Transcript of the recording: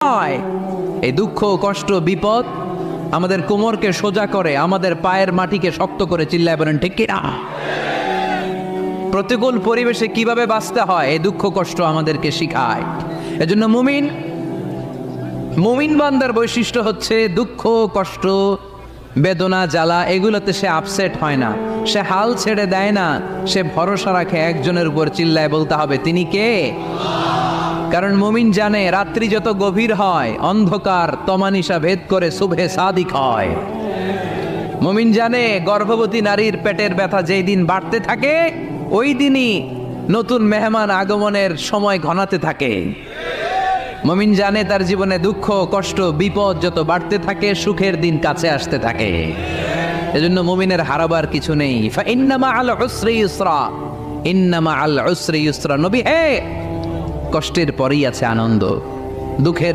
হয়। এই দুঃখ, কষ্ট, বিপদ আমাদের কোমরকে সোজা করে, আমাদের পায়ের মাটিকে শক্ত করে। চিল্লায় বলেন ঠিক কিনা? প্রতিকূল পরিবেশে কিভাবে বাঁচতে হয় এই দুঃখ কষ্ট আমাদেরকে শিখায়। এজন্য মুমিন বান্দার বৈশিষ্ট্য হচ্ছে দুঃখ কষ্ট বেদনা জ্বালা এগুলোতে সে আপসেট হয় না, সে হাল ছেড়ে দেয় না, সে ভরসা রাখে একজনের উপর। চিল্লায় বলতে হবে তিনি কে? কারণ মুমিন জানে রাত্রি যত গভীর হয় অন্ধকার তমানিসা ভেদ করে সুবহে সাদিক হয়। মুমিন জানে গর্ভবতী নারীর পেটের ব্যথা যেই দিন বাড়তে থাকে ওই দিনই নতুন মেহমান আগমনের সময় ঘনাতে থাকে। মুমিন জানে তার জীবনে দুঃখ কষ্ট বিপদ যত বাড়তে থাকে সুখের দিন কাছে আসতে থাকে। এজন্য মুমিনের হারাবার কিছু নেই। ইন্না মাআল উসরি ইউসরা, ইন্না মাআল উসরি ইউসরা। নবী হে, কষ্টের পরেই আছে আনন্দ, দুঃখের